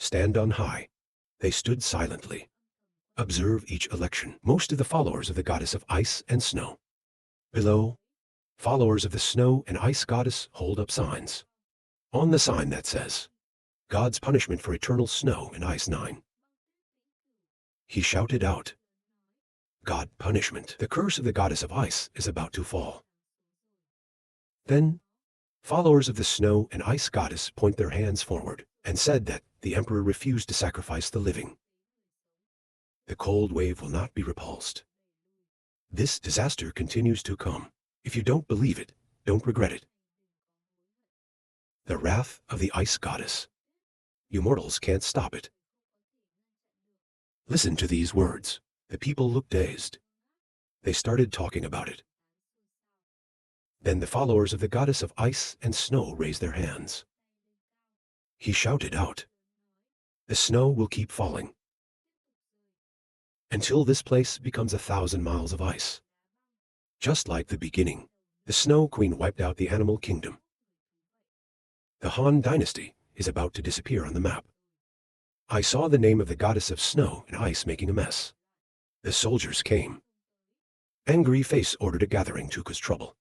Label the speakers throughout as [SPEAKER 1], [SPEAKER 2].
[SPEAKER 1] Stand on high. They stood silently. Observe each election. Most of the followers of the goddess of ice and snow. Below, followers of the snow and ice goddess hold up signs. On the sign that says, God's punishment for eternal snow and ice 9. He shouted out, God punishment. The curse of the goddess of ice is about to fall. Then, followers of the snow and ice goddess point their hands forward and said that the emperor refused to sacrifice the living. The cold wave will not be repulsed. This disaster continues to come. If you don't believe it, don't regret it. The wrath of the ice goddess. You mortals can't stop it. Listen to these words. The people looked dazed. They started talking about it. Then the followers of the goddess of ice and snow raised their hands. He shouted out, the snow will keep falling until this place becomes 1,000 miles of ice. Just like the beginning, the Snow Queen wiped out the animal kingdom. The Han dynasty is about to disappear on the map. I saw the name of the goddess of snow and ice making a mess. The soldiers came. Angry Face ordered a gathering to cause trouble.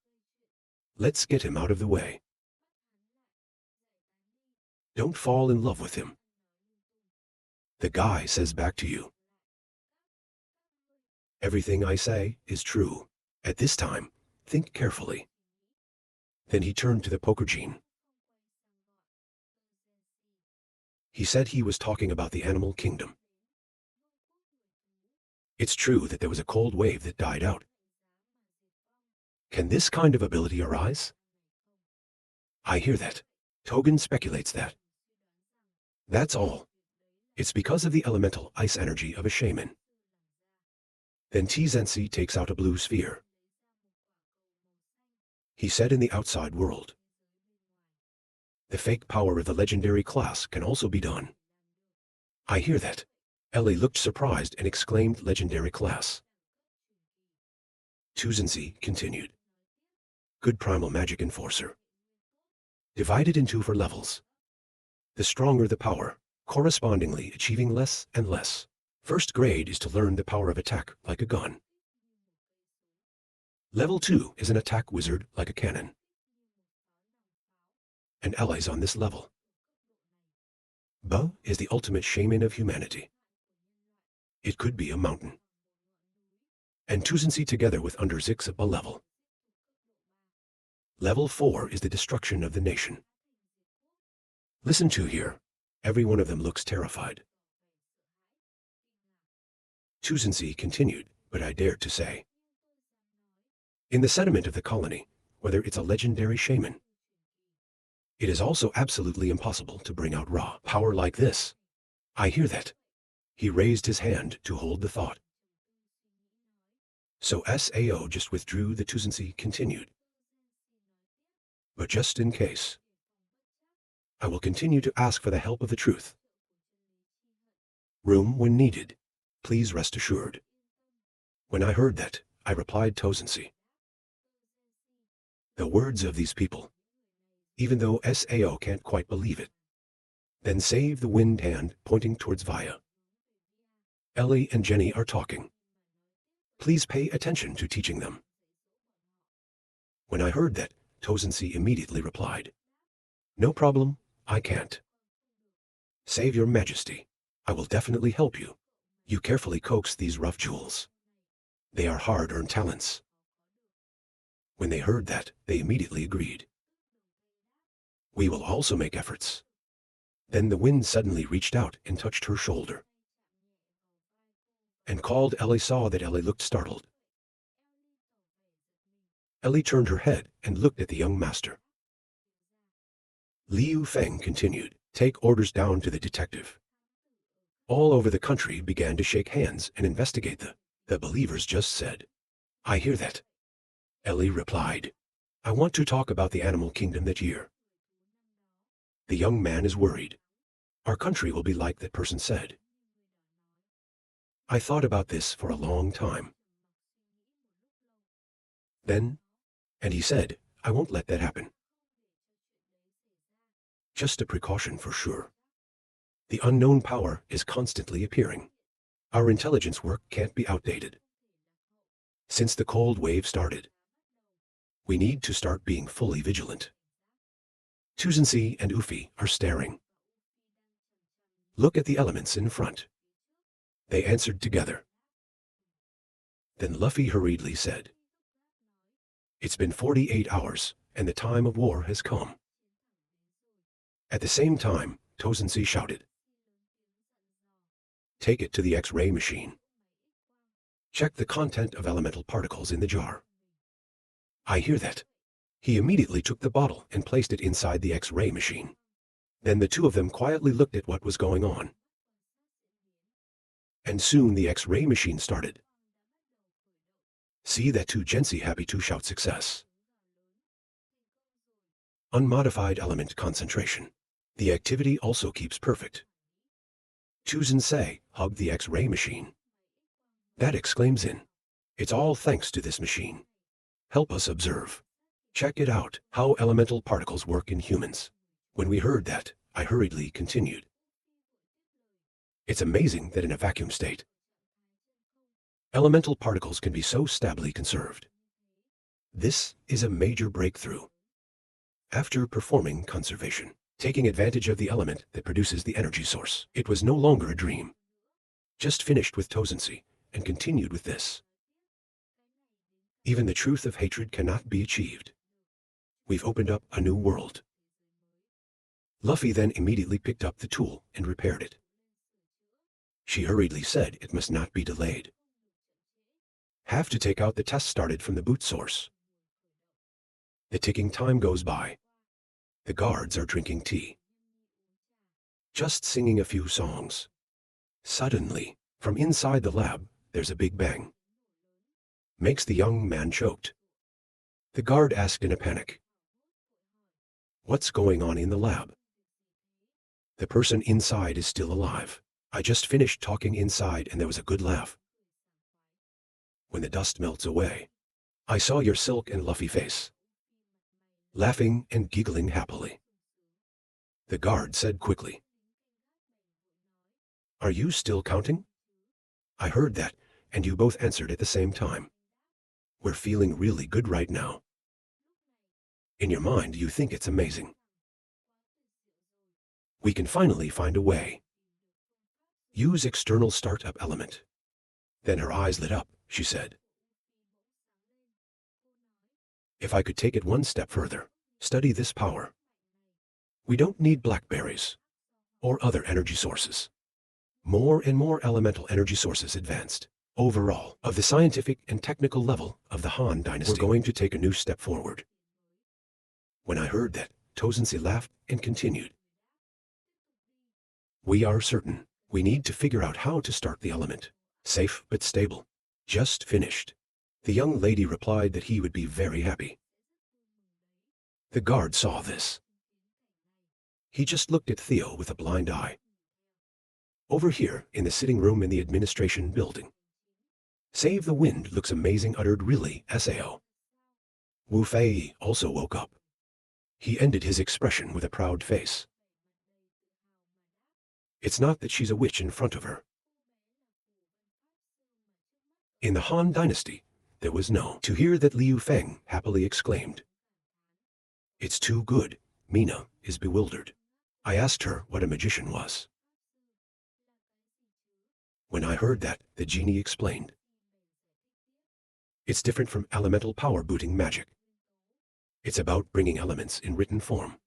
[SPEAKER 1] Let's get him out of the way. Don't fall in love with him. The guy says back to you, everything I say is true. At this time, think carefully. Then he turned to the poker gene. He said he was talking about the animal kingdom. It's true that there was a cold wave that died out. Can this kind of ability arise? I hear that. Togen speculates that. That's all. It's because of the elemental ice energy of a shaman. Then Tzenzi takes out a blue sphere. He said in the outside world, the fake power of the legendary class can also be done. I hear that. Ellie looked surprised and exclaimed legendary class. Tzenzi continued. Good primal magic enforcer. Divided into 4 levels. The stronger the power, correspondingly achieving less and less. First grade is to learn the power of attack like a gun. Level 2 is an attack wizard like a cannon. And allies on this level. Ba is the ultimate shaman of humanity. It could be a mountain. And Tzenzi together with under 6 at Ba level. Level 4 is the destruction of the nation. Listen to here. Every one of them looks terrified. Tzenzi continued, but I dared to say. In the sediment of the colony, whether it's a legendary shaman, it is also absolutely impossible to bring out raw power like this. I hear that. He raised his hand to hold the thought. So Sao just withdrew. The Tzenzi continued. But just in case, I will continue to ask for the help of the truth. Room when needed. Please rest assured. When I heard that, I replied Tzenzi. The words of these people, even though Sao can't quite believe it. Then save the wind hand pointing towards Vaya. Ellie and Jenny are talking. Please pay attention to teaching them. When I heard that, Tzenzi immediately replied. No problem, I can't. Save your majesty. I will definitely help you. You carefully coax these rough jewels. They are hard-earned talents. When they heard that, they immediately agreed. We will also make efforts. Then the wind suddenly reached out and touched her shoulder. And called. Ellie saw that Ellie looked startled. Ellie turned her head and looked at the young master. Liu Feng continued, take orders down to the detective. All over the country began to shake hands and investigate the believers just said. I hear that. Ellie replied. I want to talk about the animal kingdom that year. The young man is worried. Our country will be like that person said. I thought about this for a long time. Then, and he said, I won't let that happen. Just a precaution for sure. The unknown power is constantly appearing. Our intelligence work can't be outdated. Since the cold wave started, we need to start being fully vigilant. Tuzensi and Ufi are staring. Look at the elements in front. They answered together. Then Luffy hurriedly said, "It's been 48 hours, and the time of war has come." At the same time, Tozensi shouted, "Take it to the X-ray machine. Check the content of elemental particles in the jar." "I hear that." He immediately took the bottle and placed it inside the X-ray machine. Then the two of them quietly looked at what was going on. And soon the X-ray machine started. See that Tuzensi happy to shout success. Unmodified element concentration. The activity also keeps perfect. Tuzensi hugged the X-ray machine. That exclaims in. It's all thanks to this machine. Help us observe. Check it out, how elemental particles work in humans. When we heard that, I hurriedly continued. It's amazing that in a vacuum state, elemental particles can be so stably conserved. This is a major breakthrough. After performing conservation, taking advantage of the element that produces the energy source, it was no longer a dream. Just finished with Tozensi, and continued with this. Even the truth of hatred cannot be achieved. We've opened up a new world. Luffy then immediately picked up the tool and repaired it. She hurriedly said it must not be delayed. Have to take out the test started from the boot source. The ticking time goes by. The guards are drinking tea. Just singing a few songs. Suddenly, from inside the lab, there's a big bang. Makes the young man choked. The guard asked in a panic, "What's going on in the lab?" The person inside is still alive. I just finished talking inside and there was a good laugh. When the dust melts away, I saw your silk and Luffy face, laughing and giggling happily. The guard said quickly, "Are you still counting?" I heard that, and you both answered at the same time. We're feeling really good right now. In your mind, you think it's amazing. We can finally find a way. Use external startup element. Then her eyes lit up, she said. If I could take it one step further, study this power. We don't need blackberries or other energy sources. More and more elemental energy sources advanced. Overall, of the scientific and technical level of the Han Dynasty, we're going to take a new step forward. When I heard that, Tozensi laughed and continued. We are certain. We need to figure out how to start the element. Safe but stable. Just finished. The young lady replied that he would be very happy. The guard saw this. He just looked at Theo with a blind eye. Over here, in the sitting room in the administration building. Save the Wind looks amazing, uttered really, Sao. Wu Fei also woke up. He ended his expression with a proud face. It's not that she's a witch in front of her. In the Han Dynasty, there was no. To hear that Liu Feng happily exclaimed. It's too good. Mina is bewildered. I asked her what a magician was. When I heard that, the genie explained. It's different from elemental power booting magic. It's about bringing elements in written form,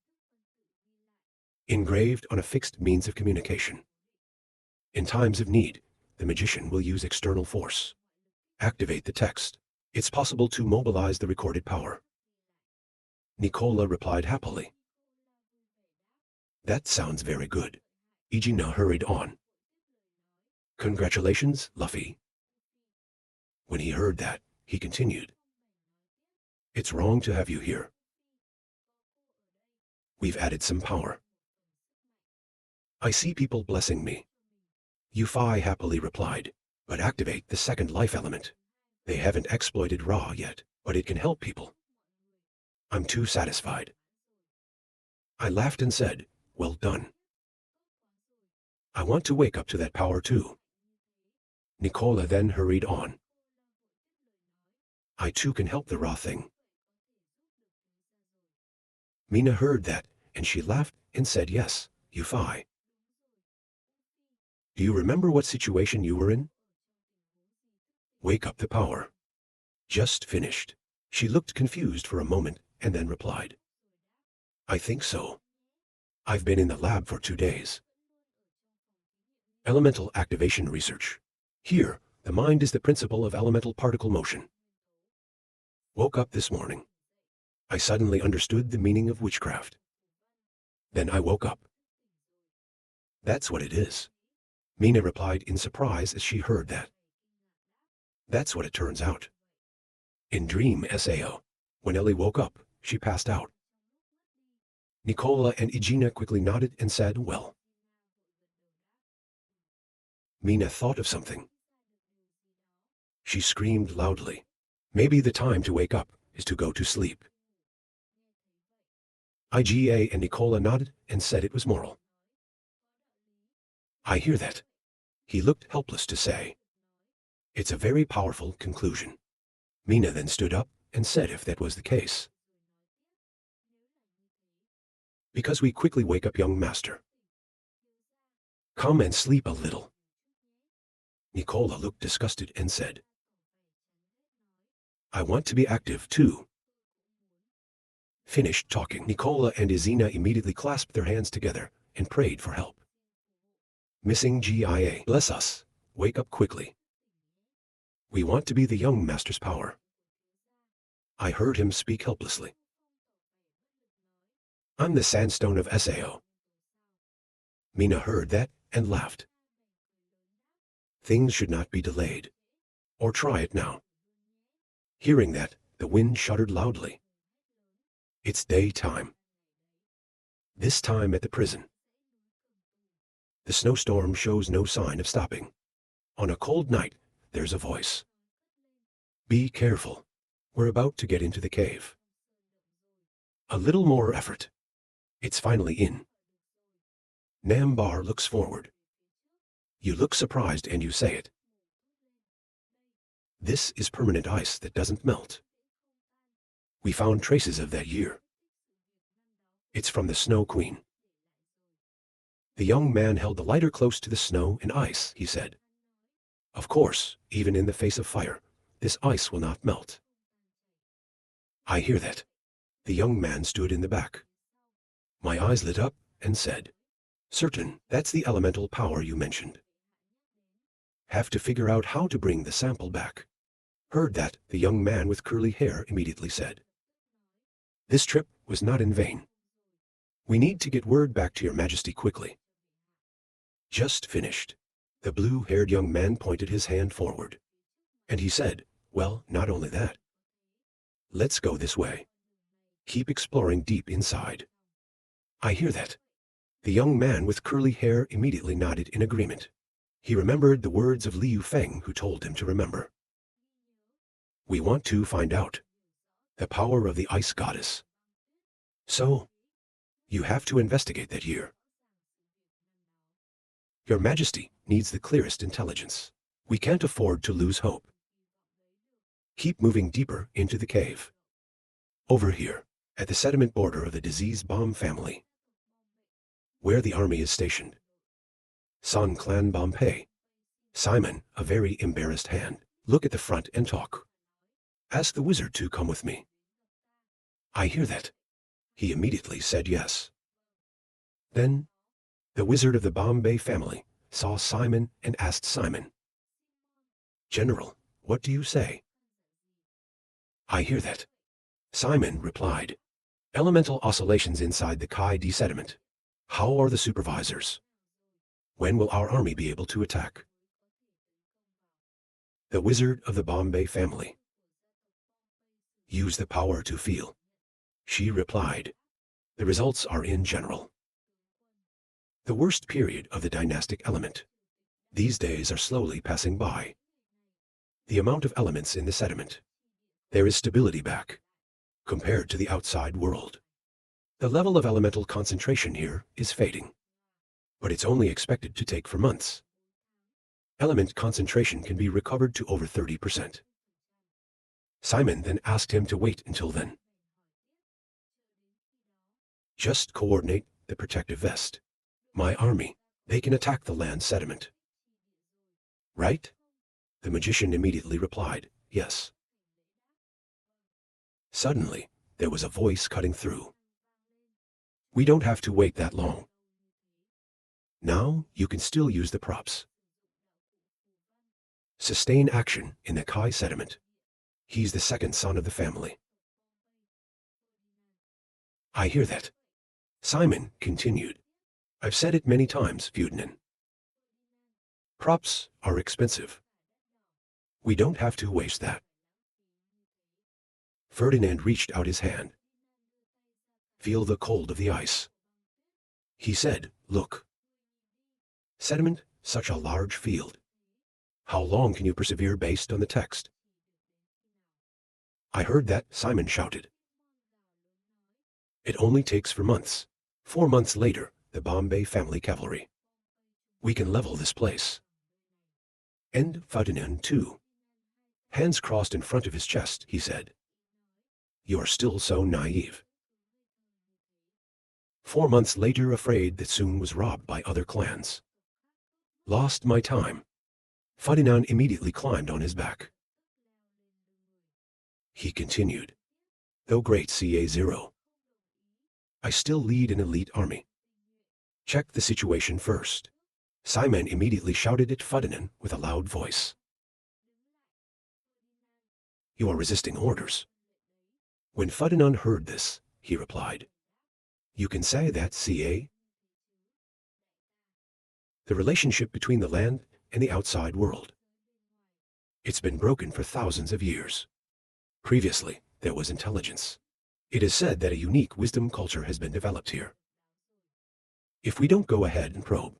[SPEAKER 1] engraved on a fixed means of communication. In times of need, the magician will use external force. Activate the text. It's possible to mobilize the recorded power. Nicola replied happily. That sounds very good. Ijina hurried on. Congratulations, Luffy. When he heard that, he continued. It's wrong to have you here. We've added some power. I see people blessing me. Yufei happily replied, but activate the second life element. They haven't exploited Ra yet, but it can help people. I'm too satisfied. I laughed and said, well done. I want to wake up to that power too. Nicola then hurried on. I too can help the raw thing. Mina heard that, and she laughed and said, yes, you fie. Do you remember what situation you were in? Wake up the power. Just finished. She looked confused for a moment and then replied. I think so. I've been in the lab for 2 days. Elemental activation research. Here, the mind is the principle of elemental particle motion. Woke up this morning. I suddenly understood the meaning of witchcraft. Then I woke up. That's what it is. Mina replied in surprise as she heard that. That's what it turns out. In Dream Sao, when Ellie woke up, she passed out. Nicola and Igina quickly nodded and said, well. Mina thought of something. She screamed loudly. Maybe the time to wake up is to go to sleep. Iga and Nicola nodded and said it was moral. I hear that. He looked helpless to say. It's a very powerful conclusion. Mina then stood up and said if that was the case. Because we quickly wake up young master. Come and sleep a little. Nicola looked disgusted and said. I want to be active too. Finished talking, Nicola and Izina immediately clasped their hands together and prayed for help. Missing GIA, bless us, wake up quickly. We want to be the young master's power. I heard him speak helplessly. I'm the sandstone of Sao. Mina heard that and laughed. Things should not be delayed. Or try it now. Hearing that, the wind shuddered loudly. It's daytime. This time at the prison. The snowstorm shows no sign of stopping. On a cold night, there's a voice. Be careful. We're about to get into the cave. A little more effort. It's finally in. Nambar looks forward. You look surprised and you say it. This is permanent ice that doesn't melt. We found traces of that year. It's from the Snow Queen. The young man held the lighter close to the snow and ice, he said. Of course, even in the face of fire, this ice will not melt. I hear that. The young man stood in the back. My eyes lit up and said, certain, that's the elemental power you mentioned. Have to figure out how to bring the sample back. Heard that, the young man with curly hair immediately said. This trip was not in vain. We need to get word back to your majesty quickly. Just finished. The blue-haired young man pointed his hand forward. And he said, well, not only that. Let's go this way. Keep exploring deep inside. I hear that. The young man with curly hair immediately nodded in agreement. He remembered the words of Liu Feng who told him to remember. We want to find out. The power of the ice goddess. So, you have to investigate that year. Your Majesty needs the clearest intelligence. We can't afford to lose hope. Keep moving deeper into the cave. Over here, at the sediment border of the disease bomb family. Where the army is stationed. San Clan Bombay. Simon, a very embarrassed hand. Look at the front and talk. Ask the wizard to come with me. I hear that. He immediately said yes. Then, the wizard of the Bombay family saw Simon and asked Simon. General, what do you say? I hear that. Simon replied. Elemental oscillations inside the Kai D sediment. How are the supervisors? When will our army be able to attack? The wizard of the Bombay family. Use the power to feel. She replied. The results are in general. The worst period of the dynastic element. These days are slowly passing by. The amount of elements in the sediment. There is stability back, compared to the outside world. The level of elemental concentration here is fading. but it's only expected to take for months. Element concentration can be recovered to over 30%. Simon then asked him to wait until then. Just coordinate the protective vest. My army, they can attack the land sediment. Right? The magician immediately replied, yes. Suddenly, there was a voice cutting through. We don't have to wait that long. Now, you can still use the props. Sustain action in the Kai sediment. He's the second son of the family. I hear that. Simon continued. I've said it many times, Ferdinand. Props are expensive. We don't have to waste that. Ferdinand reached out his hand. Feel the cold of the ice. He said, look. Sediment, such a large field. How long can you persevere based on the text? I heard that, Simon shouted. It only takes for months. 4 months later, the Bombay family cavalry. We can level this place. And Ferdinand too. Hands crossed in front of his chest, he said. You're still so naive. 4 months later, afraid that Soon was robbed by other clans. Lost my time. Ferdinand immediately climbed on his back. He continued. Though great CA0. I still lead an elite army. Check the situation first. Simon immediately shouted at Ferdinand with a loud voice. You are resisting orders. When Ferdinand heard this, he replied, you can say that, CA. The relationship between the land and the outside world. It's been broken for thousands of years. Previously, there was intelligence. It is said that a unique wisdom culture has been developed here. If we don't go ahead and probe,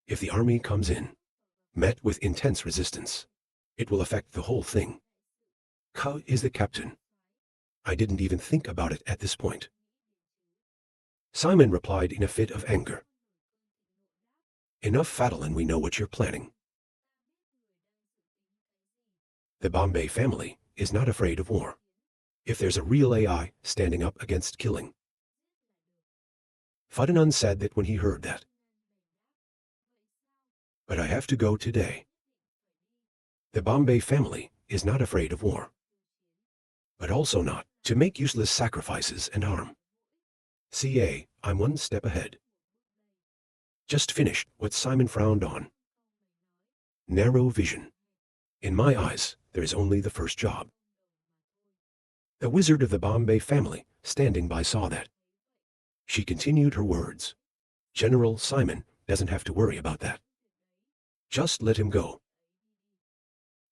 [SPEAKER 1] if the army comes in, met with intense resistance, it will affect the whole thing. Ka is the captain. I didn't even think about it at this point. Simon replied in a fit of anger. Enough, Fadlan, we know what you're planning. The Bombay family is not afraid of war. If there's a real AI standing up against killing. Ferdinand said that when he heard that. But I have to go today. The Bombay family is not afraid of war. But also not to make useless sacrifices and harm. CA, I'm one step ahead. Just finished what Simon frowned on. Narrow vision. In my eyes, there is only the first job. The wizard of the Bombay family, standing by, saw that. She continued her words. General Simon doesn't have to worry about that. Just let him go.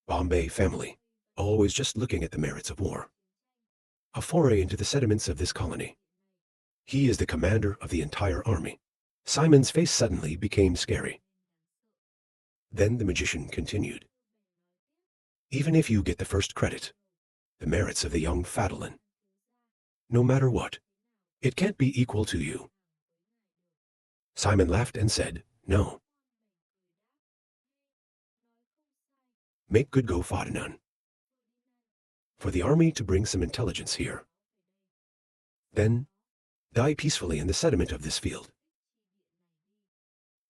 [SPEAKER 1] Bombay family, always just looking at the merits of war. A foray into the sediments of this colony. He is the commander of the entire army. Simon's face suddenly became scary. Then the magician continued. Even if you get the first credit, the merits of the young Fadlan, no matter what, it can't be equal to you. Simon laughed and said, no. Make good go, Ferdinand. For the army to bring some intelligence here. Then, die peacefully in the sediment of this field.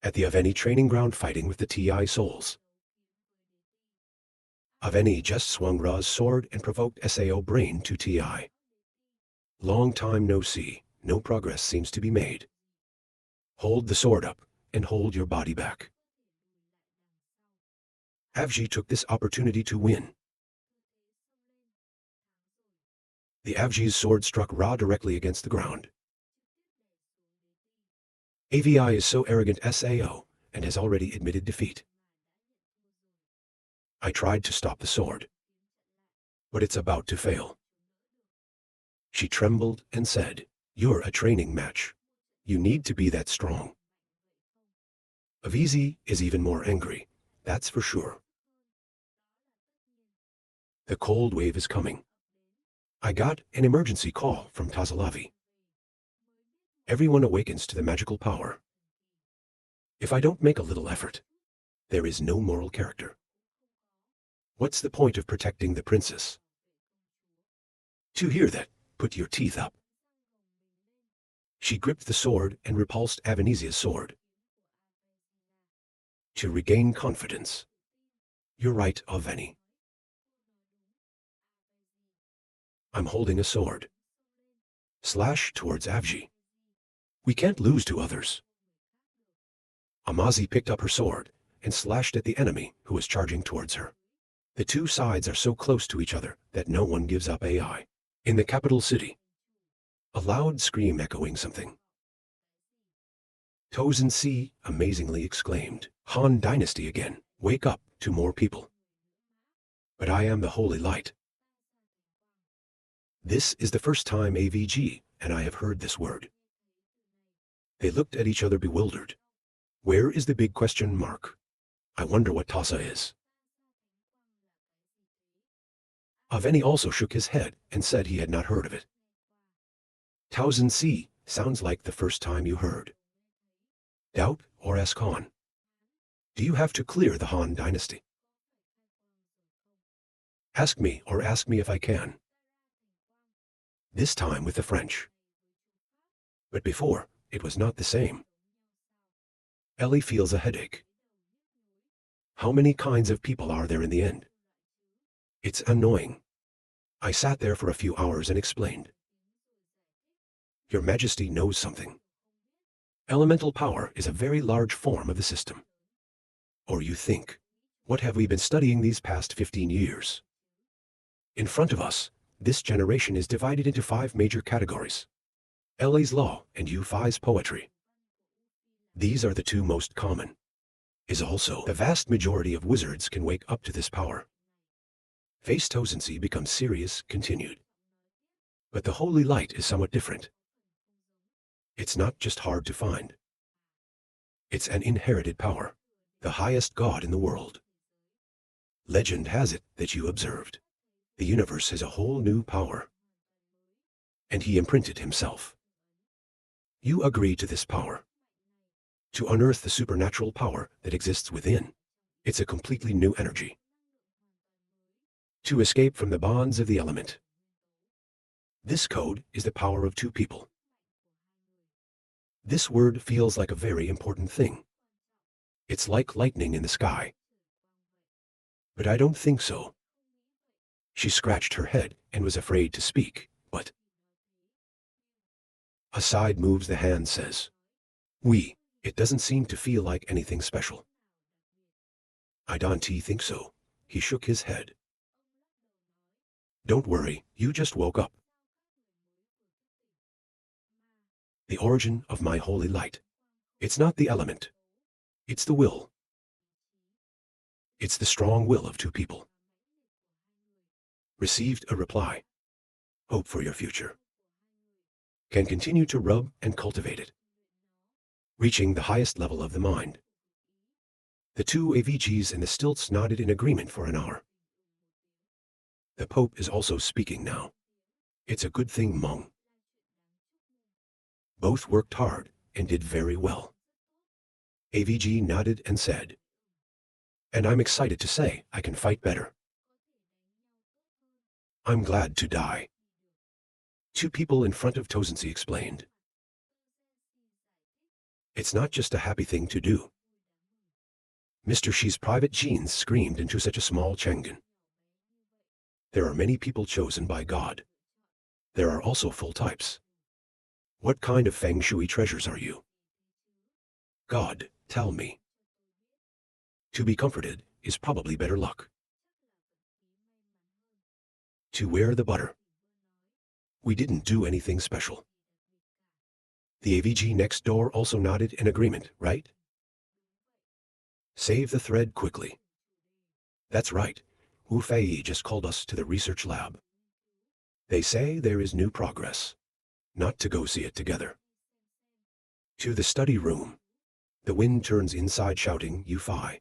[SPEAKER 1] At the Aveni training ground fighting with the TI souls. Aveni just swung Ra's sword and provoked SAO brain to TI. Long time no see, no progress seems to be made. Hold the sword up and hold your body back. Avji took this opportunity to win. The Avji's sword struck Ra directly against the ground. AVI is so arrogant SAO and has already admitted defeat. I tried to stop the sword, but it's about to fail. She trembled and said, you're a training match. You need to be that strong. Avizi is even more angry, that's for sure. The cold wave is coming. I got an emergency call from Tazalavi. Everyone awakens to the magical power. If I don't make a little effort, there is no moral character. What's the point of protecting the princess? To hear that, put your teeth up. She gripped the sword and repulsed Avenesia's sword. To regain confidence. You're right, Aveni. I'm holding a sword. Slash towards Avji. We can't lose to others. Amazi picked up her sword and slashed at the enemy who was charging towards her. The two sides are so close to each other that no one gives up AI. In the capital city, a loud scream echoing something. Tozen Si amazingly exclaimed, Han Dynasty again, wake up to more people. But I am the holy light. This is the first time AVG and I have heard this word. They looked at each other bewildered. Where is the big question mark? I wonder what Tasa is. Aveni also shook his head and said he had not heard of it. Tozen Si sounds like the first time you heard. Doubt or ask Han? Do you have to clear the Han Dynasty? Ask me or ask me if I can. This time with the French. But before, it was not the same. Ellie feels a headache. How many kinds of people are there in the end? It's annoying. I sat there for a few hours and explained. Your Majesty knows something. Elemental power is a very large form of the system. Or you think, what have we been studying these past 15 years? In front of us, this generation is divided into 5 major categories. Ellie's law and Yu-Fi's poetry. These are the 2 most common. Is also the vast majority of wizards can wake up to this power. Face Tozen Si becomes serious, continued. But the holy light is somewhat different. It's not just hard to find. It's an inherited power, the highest god in the world. Legend has it that you observed. The universe has a whole new power. And he imprinted himself. You agree to this power. To unearth the supernatural power that exists within. It's a completely new energy. To escape from the bonds of the element. This code is the power of 2 people. This word feels like a very important thing. It's like lightning in the sky. But I don't think so. She scratched her head and was afraid to speak, but... A side moves the hand says. It doesn't seem to feel like anything special. I don't think so. He shook his head. Don't worry, you just woke up. The origin of my holy light. It's not the element. It's the will. It's the strong will of 2 people. Received a reply. Hope for your future. Can continue to rub and cultivate it. Reaching the highest level of the mind. The 2 AVGs and the stilts nodded in agreement for an hour. The Pope is also speaking now. It's a good thing, Meng. Both worked hard and did very well. AVG nodded and said. And I'm excited to say I can fight better. I'm glad to die. 2 people in front of Tozen Si explained. It's not just a happy thing to do. Mr. Shi's private genes screamed into such a small Chengen. There are many people chosen by God. There are also full types. What kind of feng shui treasures are you? God, tell me. To be comforted is probably better luck. To wear the butter. We didn't do anything special. The AVG next door also nodded in agreement, right? Save the thread quickly. That's right. Wu Fei just called us to the research lab. They say there is new progress. Not to go see it together. To the study room. The wind turns inside shouting, Yu Fei.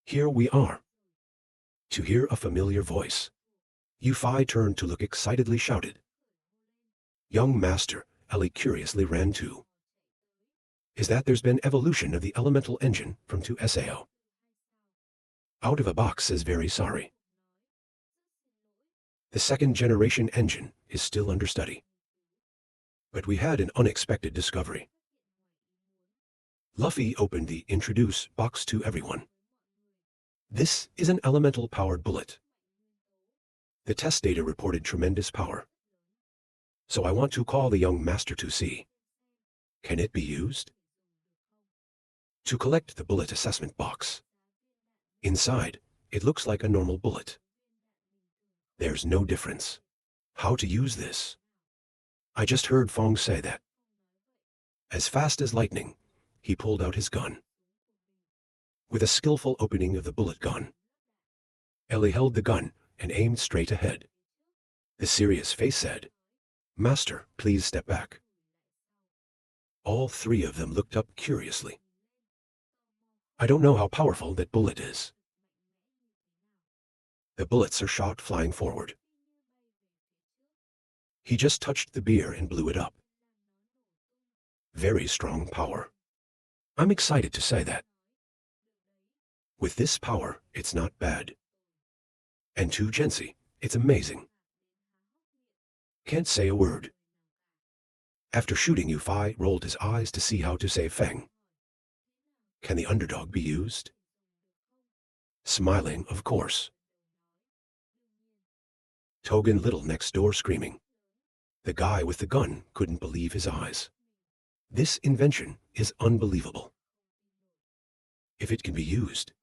[SPEAKER 1] Here we are. To hear a familiar voice. Yu Fei turned to look excitedly shouted. Young master, Ellie curiously ran too. is that there's been evolution of the elemental engine from 2SAO. Out of a box says very sorry. The second generation engine is still under study. But we had an unexpected discovery. Luffy opened the introduce box to everyone. This is an elemental powered bullet. The test data reported tremendous power. So I want to call the young master to see. Can it be used? To collect the bullet assessment box. Inside, it looks like a normal bullet. There's no difference. How to use this? I just heard Fong say that. As fast as lightning, he pulled out his gun. With a skillful opening of the bullet gun, Ellie held the gun and aimed straight ahead. The serious face said, "Master, please step back." All three of them looked up curiously. I don't know how powerful that bullet is. The bullets are shot flying forward. He just touched the beer and blew it up. Very strong power. I'm excited to say that. With this power, it's not bad. And to Gensei, it's amazing. Can't say a word. After shooting Yufei rolled his eyes to see how to save Feng. Can the underdog be used? Smiling, of course. Togen Little next door screaming. The guy with the gun couldn't believe his eyes. This invention is unbelievable. If it can be used.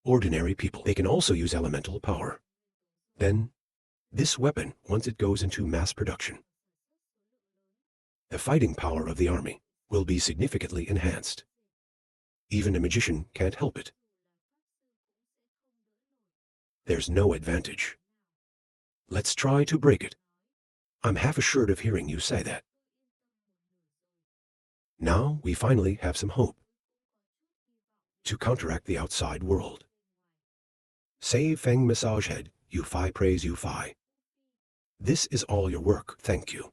[SPEAKER 1] Ordinary people, they can also use elemental power. Then, this weapon, once it goes into mass production, the fighting power of the army will be significantly enhanced. Even a magician can't help it. There's no advantage. Let's try to break it. I'm half assured of hearing you say that. Now we finally have some hope to counteract the outside world. Save Feng massage head, Yufei praise Yufei. This is all your work, thank you.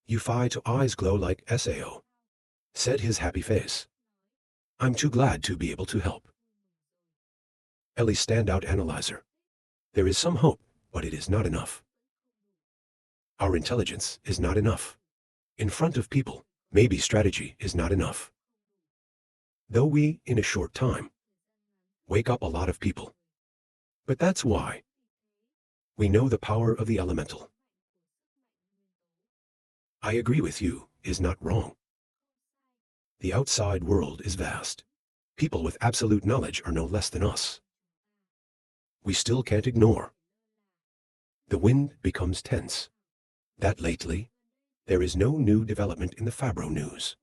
[SPEAKER 1] Yufei to eyes glow like Sao. Said his happy face. I'm too glad to be able to help. Ellie standout analyzer. There is some hope, but it is not enough. Our intelligence is not enough. In front of people, maybe strategy is not enough. Though we, in a short time, wake up a lot of people. But that's why. We know the power of the elemental. I agree with you, is not wrong. The outside world is vast. People with absolute knowledge are no less than us. We still can't ignore. The wind becomes tense. That lately, there is no new development in the Fabro news.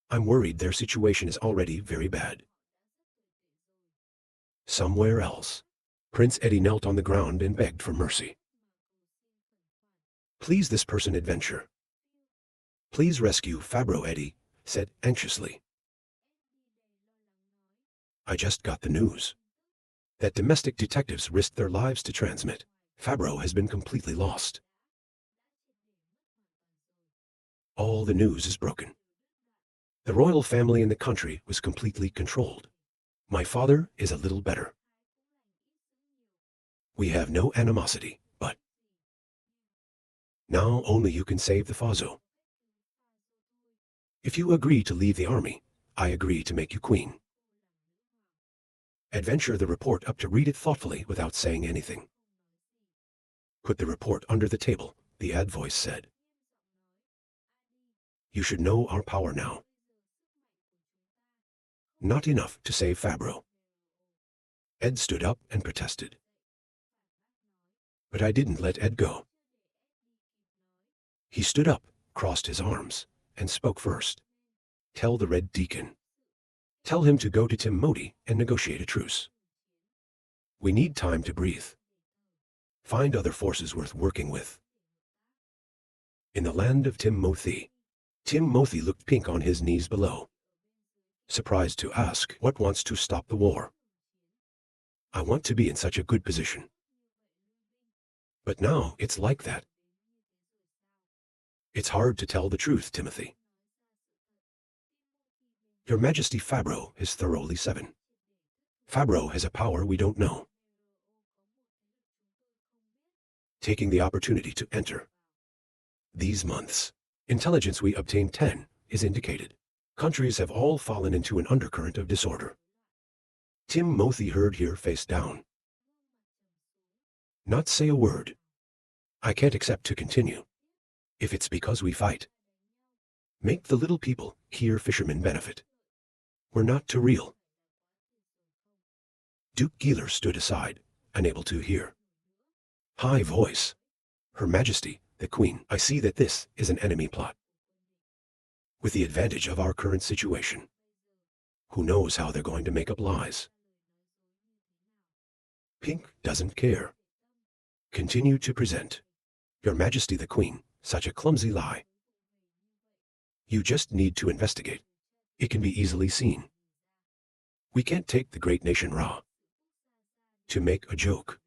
[SPEAKER 1] I'm worried their situation is already very bad. Somewhere else, Prince Eddie knelt on the ground and begged for mercy. Please this person adventure. Please rescue Fabro, Eddie said anxiously. I just got the news that domestic detectives risked their lives to transmit. Fabro has been completely lost. All the news is broken. The royal family in the country was completely controlled. My father is a little better. We have no animosity, but now only you can save the Fazo. If you agree to leave the army, I agree to make you queen. Adventure the report up to read it thoughtfully without saying anything. Put the report under the table, the ad voice said. You should know our power now. Not enough to save Fabro. Ed stood up and protested. But I didn't let Ed go. He stood up, crossed his arms, and spoke first. Tell the Red Deacon. Tell him to go to Timothy and negotiate a truce. We need time to breathe. Find other forces worth working with. In the land of Timothy looked pink on his knees below. Surprised to ask what wants to stop the war. I want to be in such a good position. But now it's like that. It's hard to tell the truth, Timothy. Your Majesty Fabro is thoroughly 7. Fabro has a power we don't know. Taking the opportunity to enter. These months, intelligence we obtained 10 is indicated. Countries have all fallen into an undercurrent of disorder. Timothy heard here face down. Not say a word. I can't accept to continue. If it's because we fight. Make the little people here fishermen benefit. We're not too real. Duke Geeler stood aside, unable to hear. High voice. Her Majesty, the Queen, I see that this is an enemy plot. With the advantage of our current situation. Who knows how they're going to make up lies? Pink doesn't care. Continue to present. Your Majesty the Queen, such a clumsy lie. You just need to investigate. It can be easily seen. We can't take the great nation raw. To make a joke.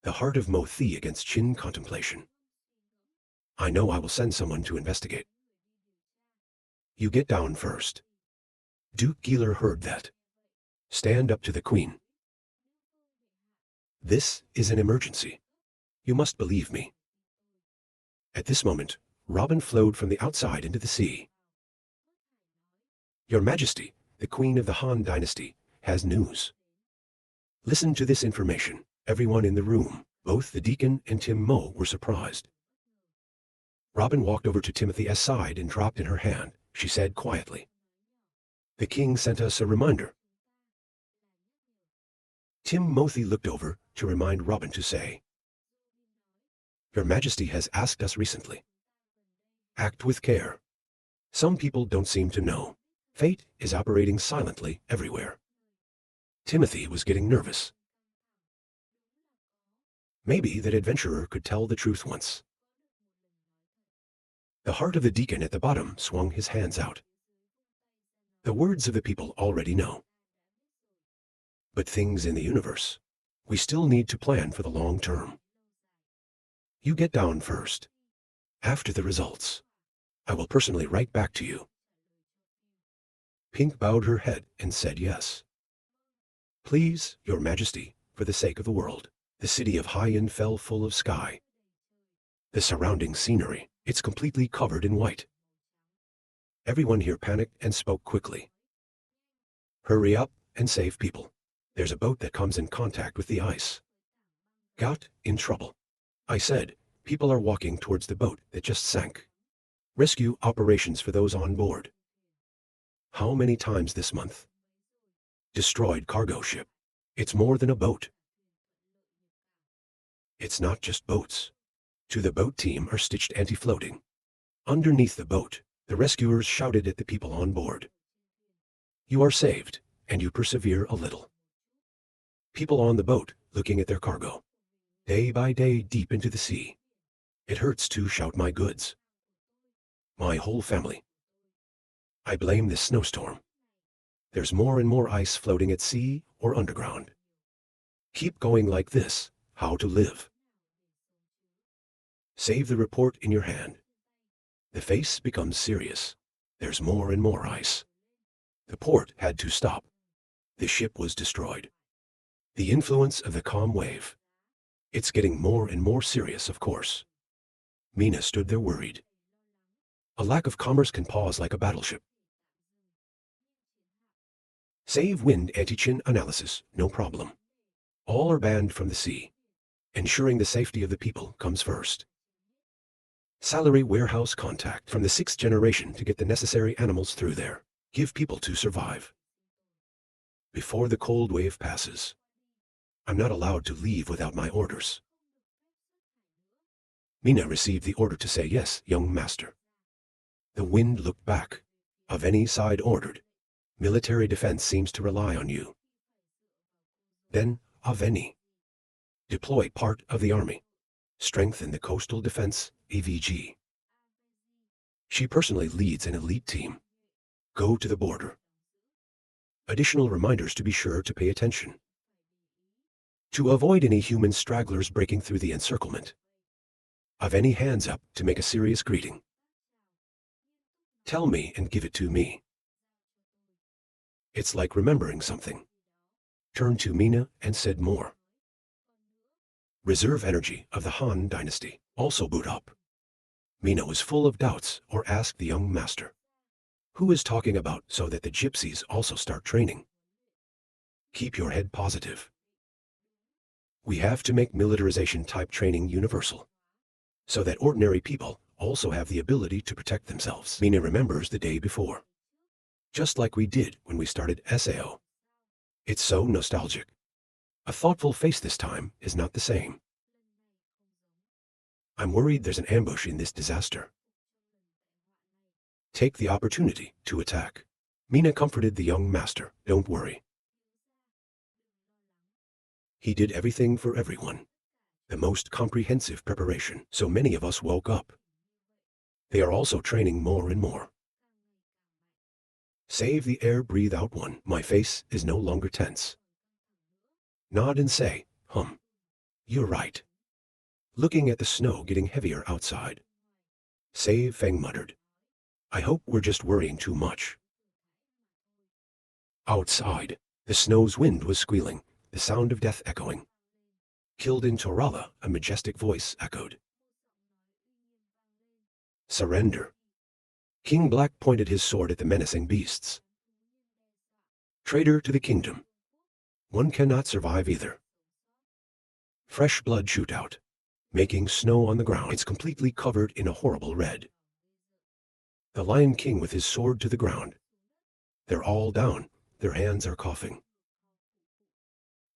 [SPEAKER 1] The heart of Mothi against Chin contemplation. I know I will send someone to investigate. You get down first. Duke Geeler heard that. Stand up to the Queen. This is an emergency. You must believe me. At this moment, Robin flowed from the outside into the sea. Your Majesty, the Queen of the Han Dynasty, has news. Listen to this information. Everyone in the room, both the deacon and Tim Mo, were surprised. Robin walked over to Timothy's side and dropped in her hand. She said quietly, "The king sent us a reminder." Timothy looked over to remind Robin to say, "Your Majesty has asked us recently. Act with care. Some people don't seem to know. Fate is operating silently everywhere." Timothy was getting nervous. Maybe that adventurer could tell the truth once. The heart of the deacon at the bottom swung his hands out. The words of the people already know. But things in the universe, we still need to plan for the long term. You get down first. After the results, I will personally write back to you. Pink bowed her head and said yes. Please, Your Majesty, for the sake of the world. The city of Haiyan fell full of sky. The surrounding scenery, it's completely covered in white. Everyone here panicked and spoke quickly. Hurry up and save people. There's a boat that comes in contact with the ice. Got in trouble. I said, people are walking towards the boat that just sank. Rescue operations for those on board. How many times this month? Destroyed cargo ship. It's more than a boat. It's not just boats. To the boat team are stitched anti-floating. Underneath the boat, the rescuers shouted at the people on board. You are saved, and you persevere a little. People on the boat looking at their cargo. Day by day deep into the sea. It hurts to shout my goods. My whole family. I blame this snowstorm. There's more and more ice floating at sea or underground. Keep going like this. How to live. Save the report in your hand. The face becomes serious. There's more and more ice. The port had to stop. The ship was destroyed. The influence of the calm wave. It's getting more and more serious, of course. Mina stood there worried. A lack of commerce can pause like a battleship. Save wind anti-chin analysis, no problem. All are banned from the sea. Ensuring the safety of the people comes first. Salary warehouse contact from the 6th generation to get the necessary animals through there. Give people to survive. Before the cold wave passes. I'm not allowed to leave without my orders. Mina received the order to say yes, young master. The wind looked back. Of any side ordered. Military defense seems to rely on you. Then, of any. Deploy part of the army. Strengthen the coastal defense, AVG. She personally leads an elite team. Go to the border. Additional reminders to be sure to pay attention. To avoid any human stragglers breaking through the encirclement. Of any hands up to make a serious greeting. Tell me and give it to me. It's like remembering something. Turned to Mina and said more. Reserve energy of the Han dynasty also boot up. Mina was full of doubts or asked the young master. Who is talking about so that the gypsies also start training? Keep your head positive. We have to make militarization type training universal, so that ordinary people also have the ability to protect themselves. Mina remembers the day before. Just like we did when we started SAO. It's so nostalgic. A thoughtful face this time is not the same. I'm worried there's an ambush in this disaster. Take the opportunity to attack. Mina comforted the young master. Don't worry. He did everything for everyone. The most comprehensive preparation, so many of us woke up. They are also training more and more. Save the air, breathe out one. My face is no longer tense. Nod and say, You're right. Looking at the snow getting heavier outside. Save, Feng muttered. I hope we're just worrying too much. Outside, the snow's wind was squealing, the sound of death echoing. Killed in Torala, a majestic voice echoed. Surrender. King Black pointed his sword at the menacing beasts. Traitor to the kingdom. One cannot survive either. Fresh blood shoot out, making snow on the ground. It's completely covered in a horrible red. The Lion King with his sword to the ground. They're all down, their hands are coughing.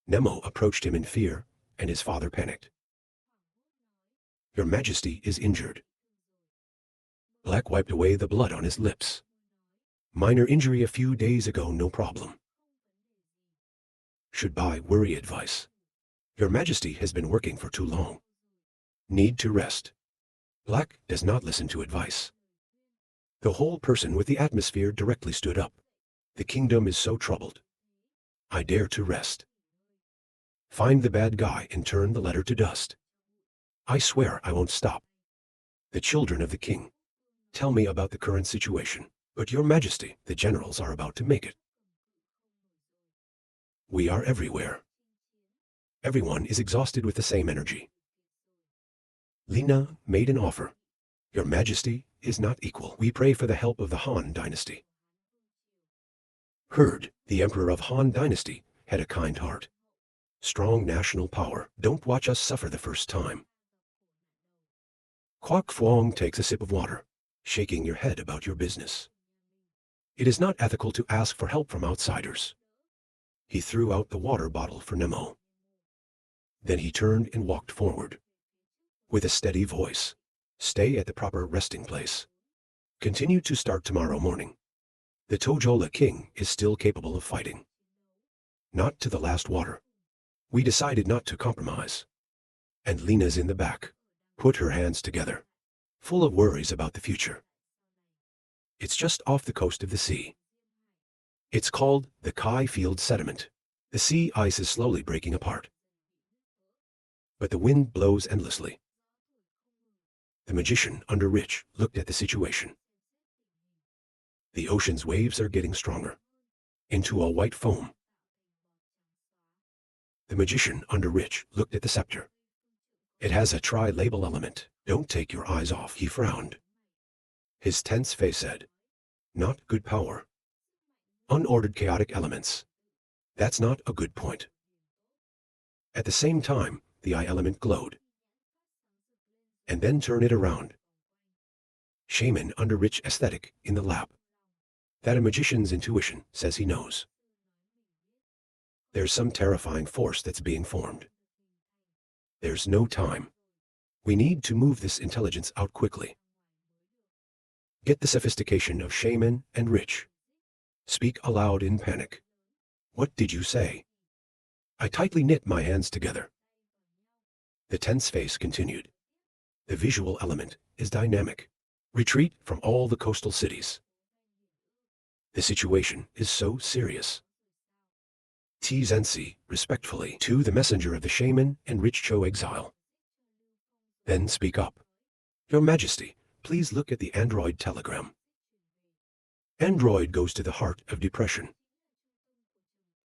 [SPEAKER 1] Nemo approached him in fear, and his father panicked. Your Majesty is injured. Black wiped away the blood on his lips. Minor injury a few days ago, no problem. Should buy worry advice. Your Majesty has been working for too long. Need to rest. Black does not listen to advice. The whole person with the atmosphere directly stood up. The kingdom is so troubled. I dare to rest. Find the bad guy and turn the letter to dust. I swear I won't stop. The children of the king. Tell me about the current situation. But Your Majesty, the generals are about to make it. We are everywhere. Everyone is exhausted with the same energy. Lina made an offer. Your Majesty is not equal. We pray for the help of the Han dynasty. Heard, the Emperor of Han dynasty, had a kind heart. Strong national power. Don't watch us suffer the first time. Kwok Fuong takes a sip of water, shaking your head about your business. It is not ethical to ask for help from outsiders. He threw out the water bottle for Nemo. Then he turned and walked forward. With a steady voice. Stay at the proper resting place. Continue to start tomorrow morning. The Tojola King is still capable of fighting. Not to the last water. We decided not to compromise. And Lina's in the back. Put her hands together. Full of worries about the future. It's just off the coast of the sea. It's called the Kai Field Sediment. The sea ice is slowly breaking apart. But the wind blows endlessly. The magician under Rich looked at the situation. The ocean's waves are getting stronger. Into a white foam. The magician under Rich looked at the scepter. It has a tri-label element. Don't take your eyes off. He frowned. His tense face said, not good power. Unordered chaotic elements. That's not a good point. At the same time, the eye element glowed. And then turn it around. Shaman under Rich aesthetic in the lab. That a magician's intuition says he knows. There's some terrifying force that's being formed. There's no time. We need to move this intelligence out quickly. Get the sophistication of Shaman and Rich. Speak aloud in panic. What did you say? I tightly knit my hands together. The tense face continued. The visual element is dynamic. Retreat from all the coastal cities. The situation is so serious. T. Zensi, respectfully, to the messenger of the Shaman and Rich Cho exile. Then speak up. Your Majesty, please look at the android telegram. Android goes to the heart of depression.